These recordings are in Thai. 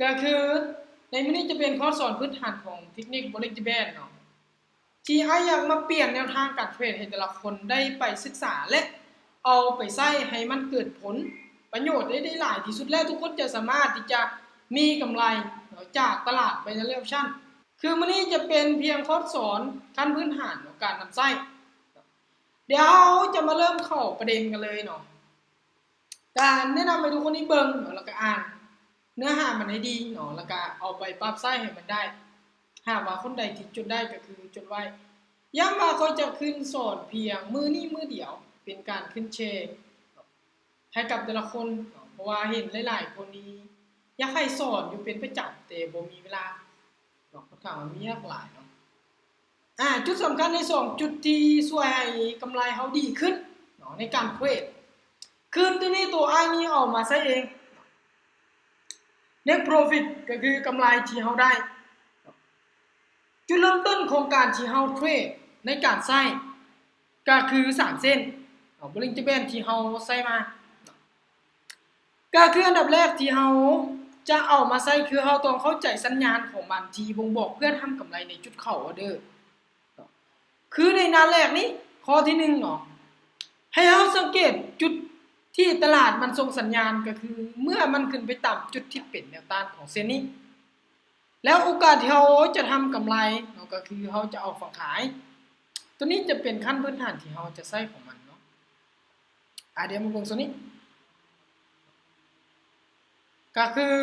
ก็คือในมื้อนี้จะเป็นคอร์สสอนพื้นฐานของเทคนิค Bollinger Band เนาะที่อยากมาเปลี่ยนแนวทางการเทรดให้แต่ละคนได้ไปศึกษาและเอาไปใช้ให้มันเกิดผลประโยชน์ได้หลายที่สุดแล้วทุกคนจะสามารถที่จะมีกำไรจากตลาด Binary Option คือมื้อนี้จะเป็นเพียงคอร์สสอนขั้นพื้นฐานของการนำใช้เดี๋ยวจะมาเริ่มเข้าประเด็นกันเลยเนาะการแนะนำให้ทุกคนนี้เบิ่งแล้วก็อ่านเนื้อหามันให้ดีเนาะแล้วก็เอาไปปรับใช้ให้มันได้หากว่าคนใดที่จดได้ก็คือจดไว้ย้ำว่าเขาจะขึ้นสอนเพียงมื้อนี้มื้อเดียวเป็นการขึ้นแชร์ให้กับแต่ละคนเพราะว่าเห็นหลายๆคนนี้อยากให้สอนอยู่เป็นประจำแต่บ่มีเวลาเนาะค่อนข้างมีหลายเนาะจุดสำคัญใน2จุดที่ช่วยให้กำไรเฮาดีขึ้นเนาะในการเทรดคืนตัวนี้ตัวอ้ายนี้ออกมาใช้เอง Net Profit ก็คือกำไรที่เฮาได้จุดเริ่มต้นของการที่เฮาเทรดในการใช้ก็คือ3เส้นBollinger Band ที่เฮาใช้มาก็คืออันดับแรกที่เฮาจะเอามาใช้คือเฮาต้องเข้าใจสัญญาณของมันที่บ่งบอกเพื่อทำกำไรในจุดเข้าออเดอร์คือในหน้าแรกนี้ข้อที่1เนาะให้เฮาสังเกตจุดที่ตลาดมันส่งสัญญาณก็คือเมื่อมันขึ้นไปต่ำจุดที่เป็นแนวต้านของเส้นนี้แล้วโอกาสที่เฮาจะทำกำไรเนาะก็คือเฮาจะเอาฝั่งขายตัวนี้จะเป็นขั้นพื้นฐานที่เฮาจะใช้ของมันเนาะเดี๋ยวมาเบิ่งตัวนี้ก็คือ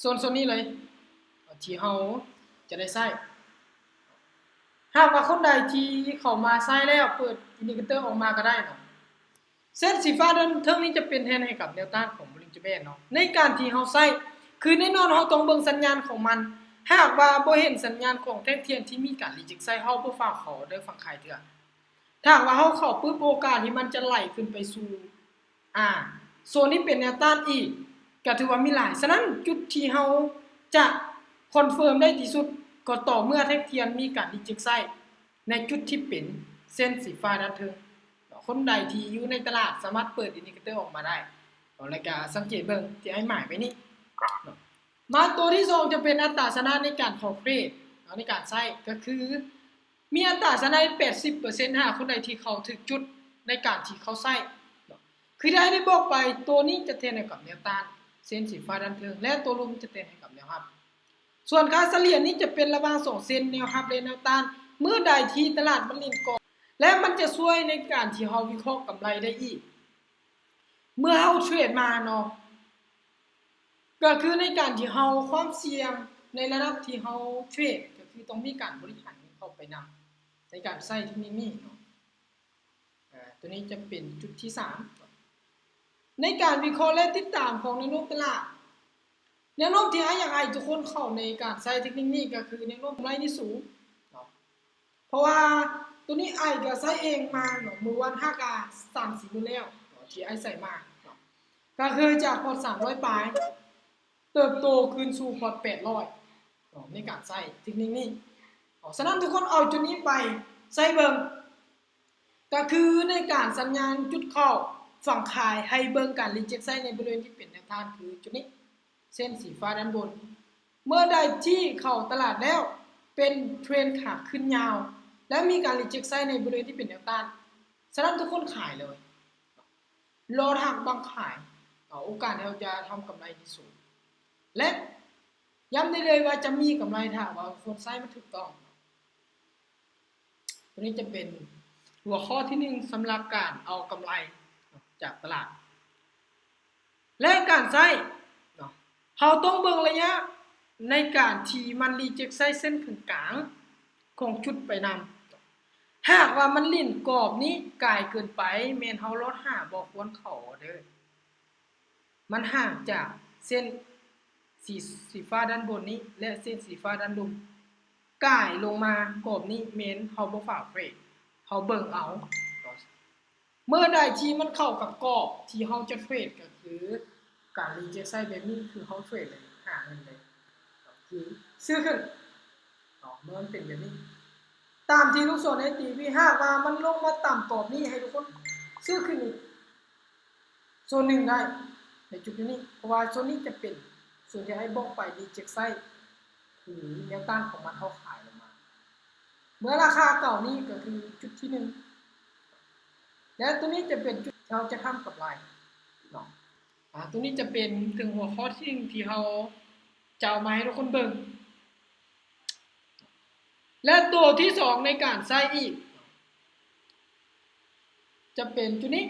โซนนี้เลยที่เฮาจะได้ใช้หากว่าคนใดที่เข้ามาใช้แล้วเปิดอินดิเคเตอร์ออกมาก็ได้เนาะเส้นสีฟ้าด้านเทิงนี้จะเป็นแทนให้กับแนวต้านของ Bollinger Band เนาะในการที่เฮาใช้คือแน่นอนเฮาต้องเบิ่งสัญญาณของมันหากว่าบ่เห็นสัญญาณของแท่งเทียนที่มีการรีเจ็คไซด์เฮาบ่ฟ้าวเข้าเด้อฝั่งขายเถื่อถ้าหากว่าเฮาเข้าปึ๊บโอกาสที่มันจะไหลขึ้นไปสู่โซนนี้เป็นแนวต้านอีกก็ถือว่ามีหลายฉะนั้นจุดที่เฮาจะคอนเฟิร์มได้ที่สุดก็ต่อเมื่อแท่งเทียนมีการรีเจ็คไซด์ในจุดที่เป็นเส้นสีฟ้าด้านเทิงคนใดที่อยู่ในตลาดสามารถเปิดอินดิเคเตอร์ออกมาได้แล้วก็สังเกตเบิ่งที่ให้หมายไว้นี่มาตัวที่2จะเป็นอัตราชนะในการเข้าเทรดในการใช้ก็คือมีอัตราชนะ 80% หากคนใดที่เข้าถึงจุดในการที่เขาใช้คือได้บอกไปตัวนี้จะแทนให้กับแนวต้านเส้นสีฟ้าด้านเทิงและตัวลงจะแทนให้กับแนวรับส่วนค่าเฉลี่ยนี้จะเป็นระหว่าง2เส้นแนวรับและแนวต้านเมื่อใดที่ตลาดมันเล่นกอบและมันจะช่วยในการที่เฮาวิเคราะห์กำไรได้อีกเมื่อเฮาเทรดมาเนาะก็คือในการที่เฮาความเสี่ยงในระดับที่เฮาเทรดก็คือต้องมีการบริหารเข้าไปนำในการใช้เทคนิคนี้เนาะตัวนี้จะเป็นจุดที่3ในการวิเคราะห์และติดตามของแนวโน้มตลาดแนวโน้มที่อยากให้ทุกคนเข้าในการใช้เทคนิคนี้ก็คือแนวโน้มกำไรที่สูงเนาะเพราะว่าตัวนี้ก็ใช้เองมาเนาะเมื่อวัน5กา3-4มื้อแล้วที่ใส่มาเนาะก็คือจากพอร์ต300ปลายเติบโตขึ้นสู่พอร์ต800เนาะในการใช้เทคนิคนี้ฉะนั้นทุกคนเอาจุดนี้ไปใช้เบิ่งก็คือในการสัญญาณจุดเข้าฝั่งขายให้เบิ่งการรีเจ็คไซด์ในบริเวณที่เป็นแนวต้านคือจุดนี้เส้นสีฟ้าด้านบนเมื่อใดที่เข้าตลาดแล้วเป็นเทรนขาขึ้นยาวและมีการรีเจ็คไซด์ในบริเวณที่เป็นแนวต้านฉะนั้นทุกคนขายเลยรอทางบางขายโอกาสที่เราจะทำกำไรที่สูงและย้ำได้เลยว่าจะมีกำไรถ้าว่าคนใช้มันถูกต้องตัวนี้จะเป็นหัวข้อที่1สำหรับการเอากำไรจากตลาดและการใช้เราต้องเบิ่งระยะในการที่มันรีเจ็คไซด์เส้นขึงกลางของจุดไปนำหากว่ามันลิ่นกรอบนี้ไกลเกินไปแม่นเฮาลดหาบ่ควรเข้าเด้อมันห่างจากเส้นสีฟ้าด้านบนนี้และเส้นสีฟ้าด้านล่างกายลงมากรอบนี้แม่นเฮาบ่ฝากเทรดเฮาเบิ่งเอาเมื่อใดที่มันเข้ากับกรอบที่เฮาจะเทรดก็คือการรีเจ็คไซด์แบบนี้คือเฮาเทรดเลยหาเงินเลยคือซื้อขึ้นเมื่อมันเป็นแบบนี้ตามที่ลูกศรให้ตีวีหากว่ามันลงมาต่ำกรอบนี้ให้ทุกคนซื้อขึ้นอีกโซน1ได้ ในจุดนี้เพราะว่าโซนนี้จะเป็นส่วนที่ไอ้บอกไปรีเจ็คไซส์คือแนวต้านของมันเขาขายลงมาเมื่อราคาเก่านี้ก็คือจุดที่1และตัวนี้จะเป็นจุดที่เราจะทำกำไรเนาะตัวนี้จะเป็นถึงหัวข้อที่เราจะเอามาให้ทุกคนเบิ่งและตัวที่2ในการใส่อีกจะเป็นจุดนี้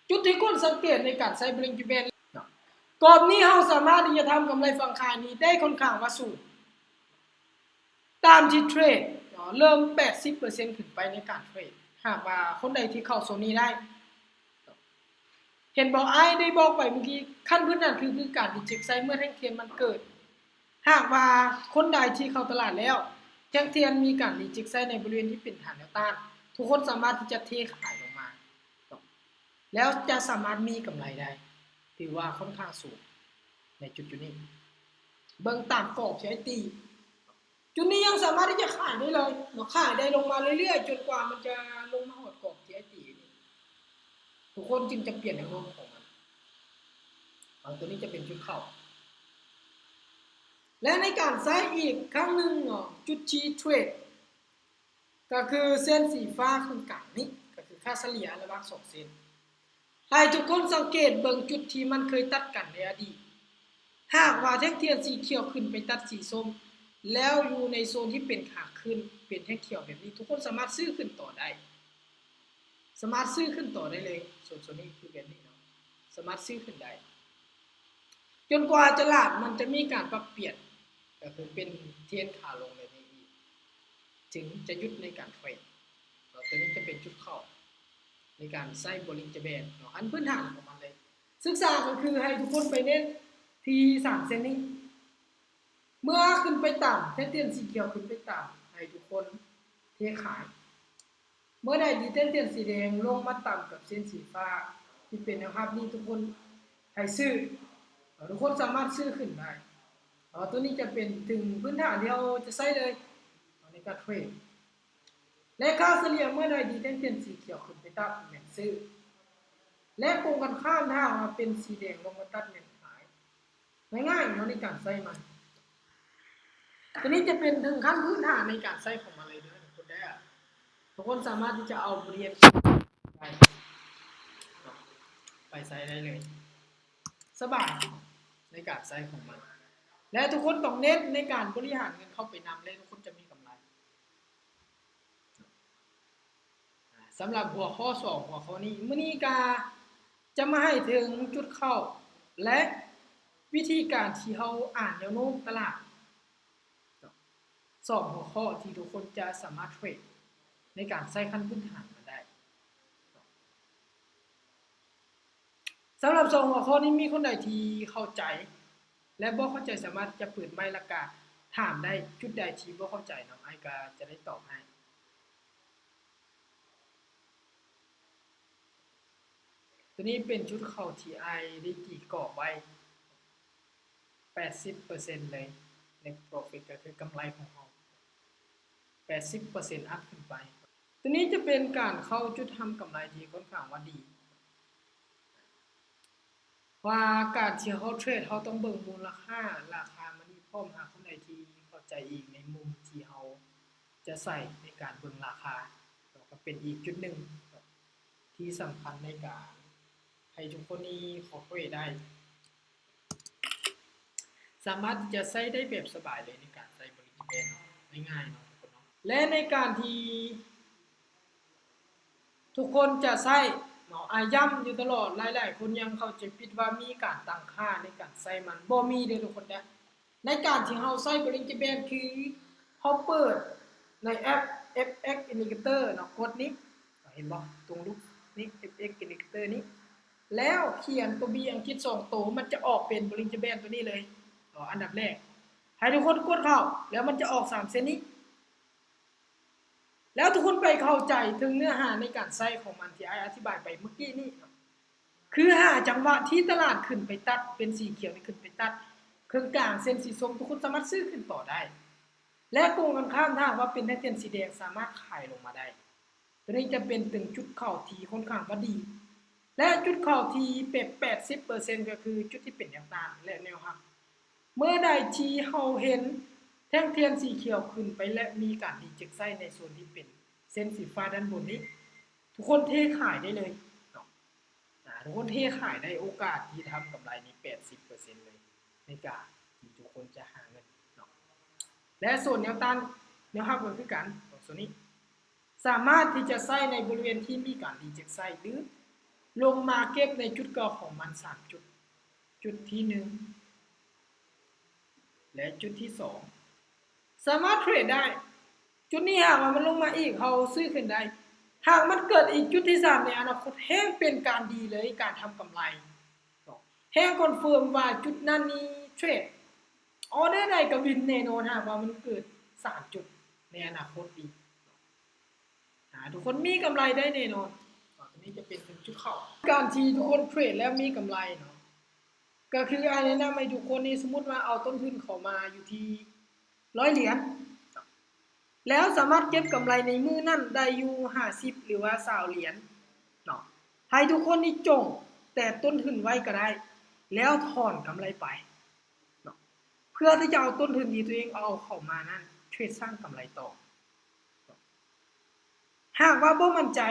จุดที่ควรสังเกตในการใส่ Bollinger Band กรอบนี้เราสามารถที่จะทำกำไรฝั่งขานี้ได้ค่อนข้างว่าสูงตามที่เทรดเริ่ม 80% ขึ้นไปในการเทรดหากว่าคนใดที่เข้าโซนนี้ได้เห็นบอกไอ้ได้บอกไปเมื่อกี้ขั้นพื้นฐานคือการรีเจ็คไซส์เมื่อแท่งเทียนมันเกิดหากว่าคนใดที่เข้าตลาดแล้วแท่งเทียนมีการรีเจ็คไซส์ในบริเวณที่เป็นฐานแนวต้านทุกคนสามารถที่จะเทขายลงมาแล้วจะสามารถมีกำไรได้ถือว่าค่อนข้างสูงในจุดนี้เบิ่งตามกรอบที่ไอ้ตีจุดนี้ยังสามารถที่จะขายได้เลยขายได้ลงมาเรื่อยๆจนกว่ามันจะลงมาหดกรอบที่ไอ้ตีทุกคนจึงจะเปลี่ยนแนวโน้มของมันตัวนี้จะเป็นจุดเข้าและในการใช้อีกครั้งหนึ่งจุดชี้เทรดก็คือเส้นสีฟ้าข้างกลางนี้ก็คือค่าเฉลี่ยระหว่าง2เส้นให้ทุกคนสังเกตเบิ่งจุดที่มันเคยตัดกันในอดีตหากว่าแท่งเทียนสีเขียวขึ้นไปตัดสีส้มแล้วอยู่ในโซนที่เป็นขาขึ้นเป็นแท่งเขียวแบบนี้ทุกคนสามารถซื้อขึ้นต่อได้สามารถซื้อขึ้นต่อได้เลยส่วนนี้คือแบบนี้เนาะสามารถซื้อขึ้นได้จนกว่าตลาดมันจะมีการปรับเปลี่ยนก็คือเป็นเทียนขาลงแบบนี้อีกถึงจะยุดในการเทรดตัวนี้จะเป็นจุดเข้าในการใส่ Bollinger Band อันพื้นฐานของมันเลยศึกษาก็คือให้ทุกคนไปเน้นที่3เส้นนี้เมื่อขึ้นไปต่ำแท่งเทียนสีเขียวขึ้นไปต่ำให้ทุกคนเทขายเมื่อใดที่แท่งเทียนสีแดงลงมาต่ำกับเส้นสีฟ้าที่เป็นแนวรับนี้ทุกคนให้ซื้อทุกคนสามารถซื้อขึ้นได้ตัวนี้จะเป็นถึงพื้นฐานที่เราจะใช้เลยในการเทรดและค่าเฉลี่ยเมื่อใดที่แท่งเทียนสีเขียวขึ้นไปตัดแม่นซื้อและตรงกันข้ามถ้ามาเป็นสีแดงลงมาตัดแม่นขายง่ายๆในการใช้มันตัวนี้จะเป็นถึงขั้นพื้นฐานในการใช้ของมันเลยนะทุกคนสามารถที่จะเอาเรียนไปใช้ได้เลยสบายในการใช้ของมันและทุกคนต้องเน้นในการบริหารเงินเข้าไปนำเลยทุกคนจะมีกำไรสำหรับหัวข้อ2หัวข้อนี้มื้อนี้กาจะมาให้ถึงจุดเข้าและวิธีการที่เราอ่านแนวโน้มตลาด2หัวข้อที่ทุกคนจะสามารถเทรดในการใช้ขั้นพื้นฐานมาได้สำหรับ2หัวข้อนี้มีคนใดที่เข้าใจและบ่เข้าใจสามารถจะเปิดไมค์และก็ถามได้จุดใดที่บ่เข้าใจน้องไอ้ก็จะได้ตอบให้ตัวนี้เป็นชุดเข้าที่ไอได้ตีกรอบไว้ 80% เลยใน profit ก็คือกำไรของเรา 80% อัพขึ้นไปตัวนี้จะเป็นการเข้าจุดทำกำไรที่ค่อนข้างว่าดีว่าการที่เขาเทรดเขาต้องเบิ่งมูลค่าราคามันนี่พร้อมหาคนใดที่เข้าใจอีกในมุมที่เขาจะใส่ในการเบิ่งราคาก็เป็นอีกจุดหนึ่งที่สำคัญในการให้ทุกคนนี้เข้าเทรดได้สามารถจะใช้ได้แบบสบายเลยในการใช้ Bollinger Band ง่ายๆเนาะทุกคนเนาะและในการที่ทุกคนจะใช้ย้ำอยู่ตลอดหลายๆคนยังเข้าใจผิดว่ามีการตั้งค่าในการใช้มันบ่มีเด้อทุกคนนะในการที่เราใช้ Bollinger Band คือเฮาเปิดในแอป FX Indicator เนาะกดนี้เห็นบ่ตรงรูปนี้ FX Indicator นี้แล้วเขียนตัว B อังกฤษ2ตัวมันจะออกเป็น Bollinger Band ตัวนี้เลยอันดับแรกให้ทุกคนกดเข้าแล้วมันจะออก3เส้นนี้แล้วทุกคนไปเข้าใจถึงเนื้อหาในการใช้ของมันที่อธิบายไปเมื่อกี้นี่คือหาจังหวะที่ตลาดขึ้นไปตัดเป็นสีเขียวนี่ขึ้นไปตัดเครื่องกลางเส้นสีส้มทุกคนสามารถซื้อขึ้นต่อได้และตรงกันข้ามถ้าว่าเป็นเส้นสีแดงสามารถขายลงมาได้ตัวนี้จะเป็นถึงจุดเข้าที่ค่อนข้างว่าดี และจุดเข้าที่เป็น 80% ก็คือจุดที่เป็นแนวต้านและแนวรับเมื่อใดที่เฮาเห็นแท่งเทียนสีเขียวขึ้นไปและมีการรีเจ็คไส้ในส่วนที่เป็นเส้นสีฟ้าด้านบนนี้ทุกคนเทขายได้เลยเนาะทุกคนเทขายได้โอกาสที่ทำกำไรนี้ 80% เลยในการที่ทุกคนจะหาเงินเนาะและส่วนแนวต้านแนวรับก็คือกันส่วนนี้สามารถที่จะใส่ในบริเวณที่มีการรีเจ็คไส้หรือลงมาเก็บในจุดเก่าของมัน3จุดจุดที่1และจุดที่2สามารถเทรดได้จุดนี้หากมันลงมาอีกเขาซื้อขึ้นได้หากมันเกิดอีกจุดที่3ในอนาคตแห้งเป็นการดีเลยการทำกำไรแห้งคอนเฟิร์มว่าจุดนั้นนี้เทรดออเดอร์ใดกับวินแน่นอนหากว่ามันเกิด3จุดในอนาคตดีทุกคนมีกำไรได้แน่นอนตัวนี้จะเป็นจุดเข้าการที่ทุกคนเทรดแล้วมีกำไรเนาะก็คืออันนี้นะให้ทุกคนนี่สมมุติว่าเอาต้นทุนเข้ามาอยู่ที่100เหรียญแล้วสามารถเก็บกำไรในมือนั่นได้อยู่50หรือว่า20เหรียญเนาะให้ทุกคนนี่จงแต่ต้นทุนไว้ก็ได้แล้วถอนกำไรไปเนาะเพื่อที่จะเอาต้นทุนที่ตัวเองเอาเข้ามานั้นเทรดสร้างกำไรต่อหากว่าบ่มั่นใจ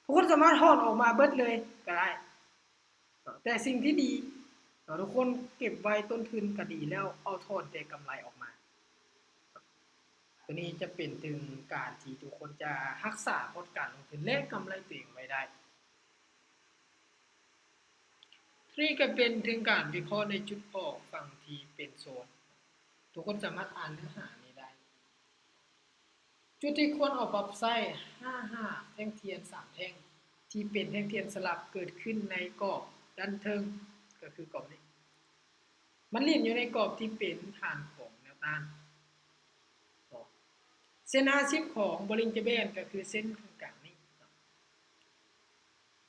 ทุกคนสามารถถอนออกมาเบิดเลยก็ได้แต่สิ่งที่ดีทุกคนเก็บไว้ต้นทุนก็ดีแล้วเอาถอนแต่กำไรออกมาตัวนี้จะเป็นถึงการที่ทุกคนจะรักษาผลการลงทุนและกำไรตัวเองไว้ได้นี่ก็เป็นถึงการวิเคราะห์ในจุดออกฝั่งที่เป็นโซนทุกคนสามารถอ่านเนื้อหานี้ได้จุดที่ควรเอาปรับใช้55แท่งเทียน3แท่งที่เป็นแท่งเทียนสลับเกิดขึ้นในกรอบด้านเทิงก็คือกรอบนี้มันเล่นอยู่ในกรอบที่เป็นฐานของแนวต้านเส้น50ของบริงเจเบนก็คือเส้นกลางนี้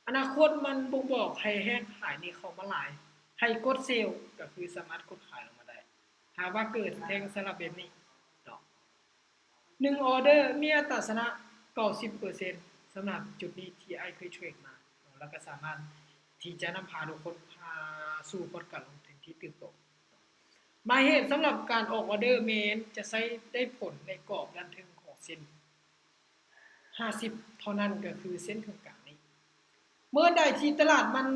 อนาคตมันบ่งบอกให้แห้งขายนี่เข้ามาหลายให้กดเซลล์ก็คือสามารถกดขายลงมาได้หากว่าเกิดแท่งสลับแบบนี้เนาะ1ออเดอร์มีอัตราชนะ 90% สำหรับจุดนี้ที่ไอเคยเทรดมาแล้วก็สามารถที่จะนำพาทุกคนพาสู่ผลการลงทุนที่เติบโตหมายเหตุสำหรับการออกออเดอร์เมนจะใช้ได้ผลในกรอบด้านทึงของเส้น50เท่านั้นก็คือเส้นตรงกลางนี้เมื่อใดที่ตลาดมัน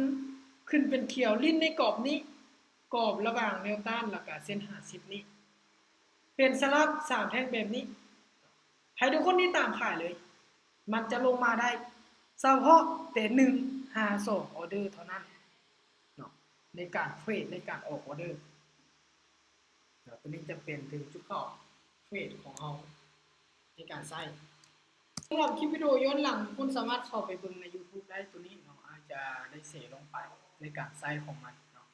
ขึ้นเป็นเขียวลิ้นในกรอบนี้กรอบระหว่างแนวต้านและก็เส้น50นี้เป็นสลับ3แท่งแบบนี้ให้ทุกคนที่ตามขายเลยมันจะลงมาได้เฉพาะแต่1-2ออเดอร์เท่านั้นเนาะในการเทรดในการออกออเดอร์ตัวนี้จะเป็นถึงจุดเข้าเทรดของเราในการใช้สำหรับคลิปวิดีโอย้อนหลังคุณสามารถเข้าไปเบิ่งใน YouTube ได้ตัวนี้เนาะอาจจะได้เสลงไปในการใช้ของมันเนาะ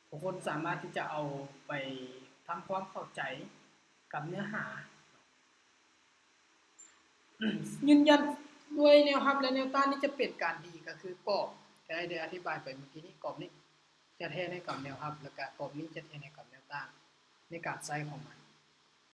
ทุกคนสามารถที่จะเอาไปทำความเข้าใจกับเนื้อหายืนยันด้วยแนวรับและแนวต้านนี่จะเป็นการดีก็คือกรอบได้อธิบายไปเมื่อกี้นี้กรอบนี้จะแทนให้กับแนวรับและก็กรอบนี้จะแทนให้กับแนวต้านในการใช้ของมัน